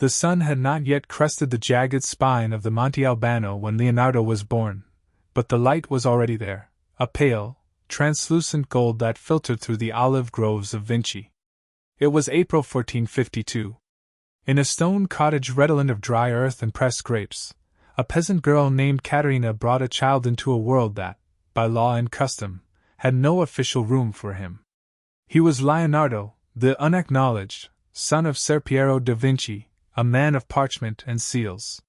The sun had not yet crested the jagged spine of the Monte Albano when Leonardo was born, but the light was already there, a pale, translucent gold that filtered through the olive groves of Vinci. It was April 1452. In a stone cottage redolent of dry earth and pressed grapes, a peasant girl named Caterina brought a child into a world that, by law and custom, had no official room for him. He was Leonardo, the unacknowledged, son of Ser Piero da Vinci, a man of parchment and seals.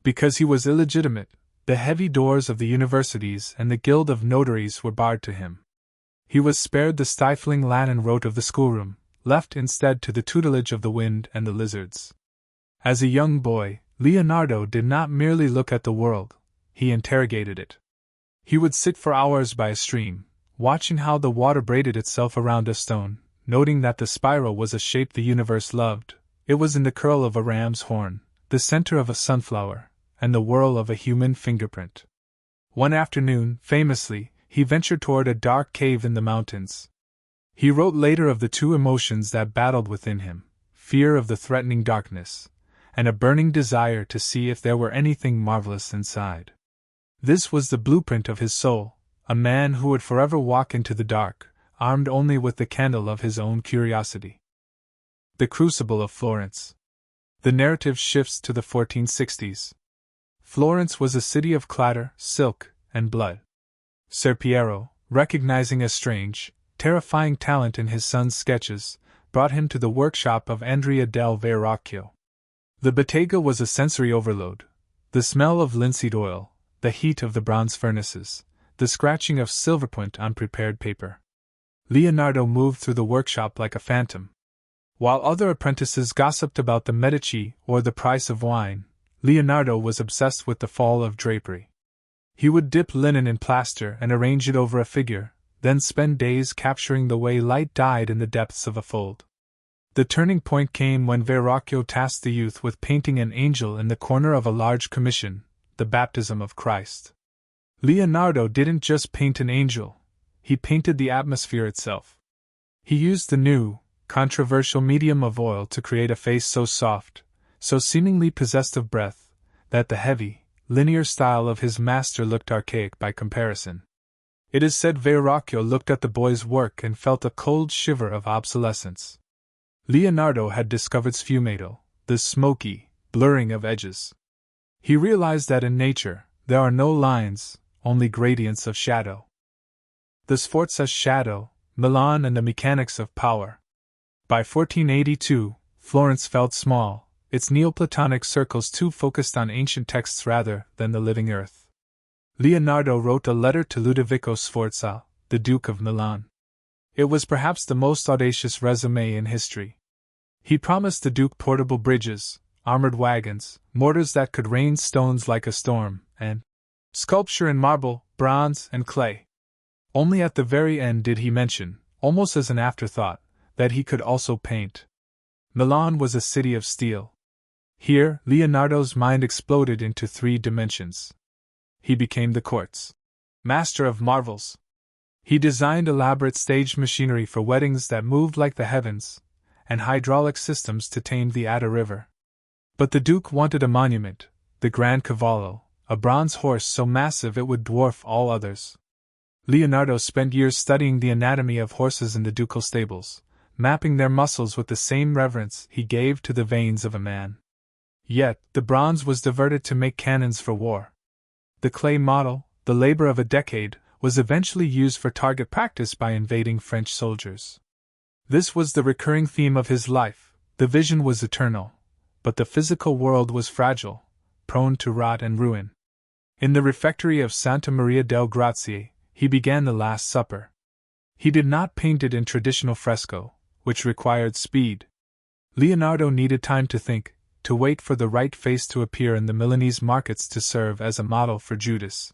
Because he was illegitimate, the heavy doors of the universities and the guild of notaries were barred to him. He was spared the stifling Latin rote of the schoolroom, left instead to the tutelage of the wind and the lizards. As a young boy, Leonardo did not merely look at the world, he interrogated it. He would sit for hours by a stream, watching how the water braided itself around a stone, noting that the spiral was a shape the universe loved. It was in the curl of a ram's horn, the center of a sunflower, and the whirl of a human fingerprint. One afternoon, famously, he ventured toward a dark cave in the mountains. He wrote later of the two emotions that battled within him, fear of the threatening darkness, and a burning desire to see if there were anything marvelous inside. This was the blueprint of his soul, a man who would forever walk into the dark, armed only with the candle of his own curiosity. The Crucible of Florence. The narrative shifts to the 1460s. Florence was a city of clatter, silk, and blood. Ser Piero, recognizing a strange, terrifying talent in his son's sketches, brought him to the workshop of Andrea del Verrocchio. The bottega was a sensory overload. The smell of linseed oil, the heat of the bronze furnaces, the scratching of silverpoint on prepared paper. Leonardo moved through the workshop like a phantom. While other apprentices gossiped about the Medici or the price of wine, Leonardo was obsessed with the fall of drapery. He would dip linen in plaster and arrange it over a figure, then spend days capturing the way light died in the depths of a fold. The turning point came when Verrocchio tasked the youth with painting an angel in the corner of a large commission, the baptism of Christ. Leonardo didn't just paint an angel, he painted the atmosphere itself. He used the new, controversial medium of oil to create a face so soft, so seemingly possessed of breath, that the heavy, linear style of his master looked archaic by comparison. It is said Verrocchio looked at the boy's work and felt a cold shiver of obsolescence. Leonardo had discovered sfumato, the smoky, blurring of edges. He realized that in nature, there are no lines, only gradients of shadow. The Sforza's shadow, Milan and the mechanics of power. By 1482, Florence felt small, its Neoplatonic circles too focused on ancient texts rather than the living earth. Leonardo wrote a letter to Ludovico Sforza, the Duke of Milan. It was perhaps the most audacious resume in history. He promised the Duke portable bridges, armored wagons, mortars that could rain stones like a storm, and sculpture in marble, bronze, and clay. Only at the very end did he mention, almost as an afterthought, that he could also paint. Milan was a city of steel. Here, Leonardo's mind exploded into 3 dimensions. He became the court's master of marvels. He designed elaborate staged machinery for weddings that moved like the heavens, and hydraulic systems to tame the Adda River. But the Duke wanted a monument, the Grand Cavallo, a bronze horse so massive it would dwarf all others. Leonardo spent years studying the anatomy of horses in the ducal stables, mapping their muscles with the same reverence he gave to the veins of a man. Yet, the bronze was diverted to make cannons for war. The clay model, the labor of a decade, was eventually used for target practice by invading French soldiers. This was the recurring theme of his life. The vision was eternal, but the physical world was fragile, prone to rot and ruin. In the refectory of Santa Maria del Grazie, he began the Last Supper. He did not paint it in traditional fresco, which required speed. Leonardo needed time to think, to wait for the right face to appear in the Milanese markets to serve as a model for Judas.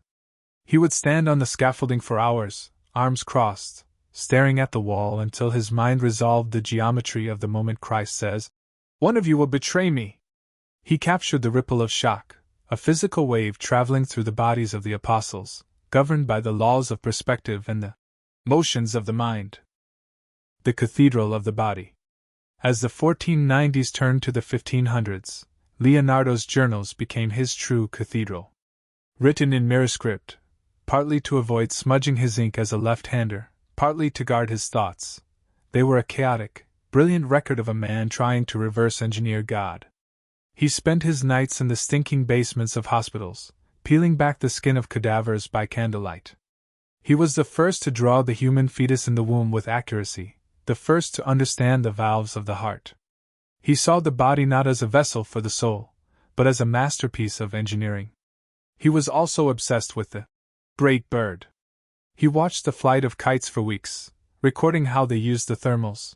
He would stand on the scaffolding for hours, arms crossed, staring at the wall until his mind resolved the geometry of the moment Christ says, "One of you will betray me." He captured the ripple of shock, a physical wave traveling through the bodies of the apostles, governed by the laws of perspective and the motions of the mind. The Cathedral of the Body. As the 1490s turned to the 1500s, Leonardo's journals became his true cathedral. Written in mirror script, partly to avoid smudging his ink as a left-hander, partly to guard his thoughts, they were a chaotic, brilliant record of a man trying to reverse engineer God. He spent his nights in the stinking basements of hospitals, peeling back the skin of cadavers by candlelight. He was the first to draw the human fetus in the womb with accuracy, the first to understand the valves of the heart. He saw the body not as a vessel for the soul, but as a masterpiece of engineering. He was also obsessed with the great bird. He watched the flight of kites for weeks, recording how they used the thermals.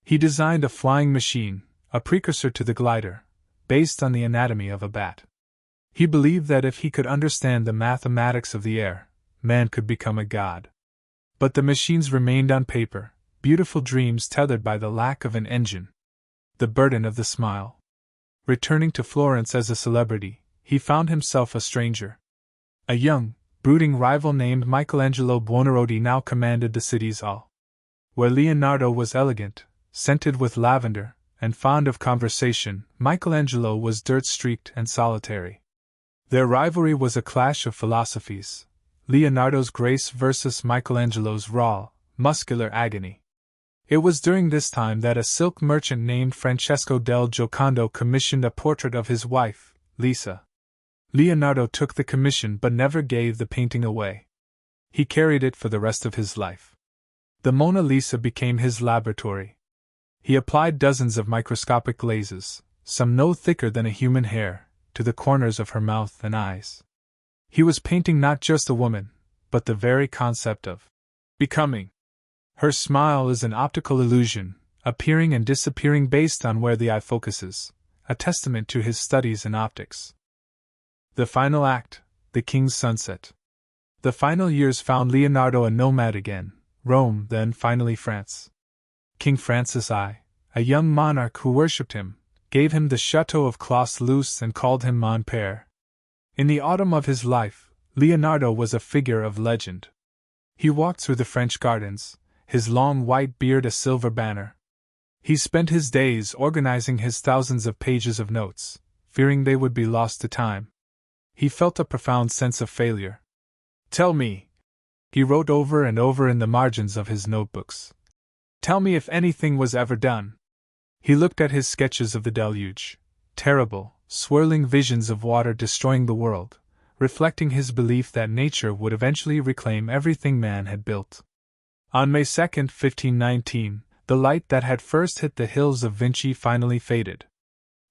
He designed a flying machine, a precursor to the glider, based on the anatomy of a bat. He believed that if he could understand the mathematics of the air, man could become a god. But the machines remained on paper, beautiful dreams tethered by the lack of an engine. The burden of the smile. Returning to Florence as a celebrity, he found himself a stranger. A young, brooding rival named Michelangelo Buonarroti now commanded the city's awe. Where Leonardo was elegant, scented with lavender, and fond of conversation, Michelangelo was dirt-streaked and solitary. Their rivalry was a clash of philosophies. Leonardo's grace versus Michelangelo's raw, muscular agony. It was during this time that a silk merchant named Francesco del Giocondo commissioned a portrait of his wife, Lisa. Leonardo took the commission but never gave the painting away. He carried it for the rest of his life. The Mona Lisa became his laboratory. He applied dozens of microscopic glazes, some no thicker than a human hair, to the corners of her mouth and eyes. He was painting not just a woman, but the very concept of becoming. Her smile is an optical illusion, appearing and disappearing based on where the eye focuses, a testament to his studies in optics. The final act, the King's Sunset. The final years found Leonardo a nomad again, Rome, then finally France. King Francis I, a young monarch who worshipped him, gave him the chateau of Claus-Luz and called him Mon Père. In the autumn of his life, Leonardo was a figure of legend. He walked through the French gardens, his long white beard a silver banner. He spent his days organizing his thousands of pages of notes, fearing they would be lost to time. He felt a profound sense of failure. "Tell me," he wrote over and over in the margins of his notebooks. "Tell me if anything was ever done." He looked at his sketches of the deluge, terrible, swirling visions of water destroying the world, reflecting his belief that nature would eventually reclaim everything man had built. On May 2, 1519, the light that had first hit the hills of Vinci finally faded.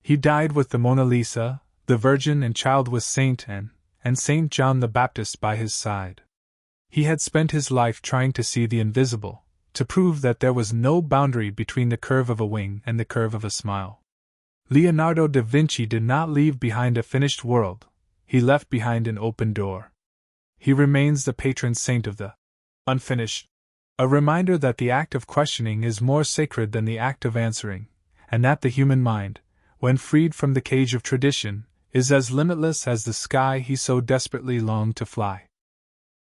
He died with the Mona Lisa, the Virgin and Child with Saint Anne, and Saint John the Baptist by his side. He had spent his life trying to see the invisible, to prove that there was no boundary between the curve of a wing and the curve of a smile. Leonardo da Vinci did not leave behind a finished world, he left behind an open door. He remains the patron saint of the unfinished, a reminder that the act of questioning is more sacred than the act of answering, and that the human mind, when freed from the cage of tradition, is as limitless as the sky he so desperately longed to fly.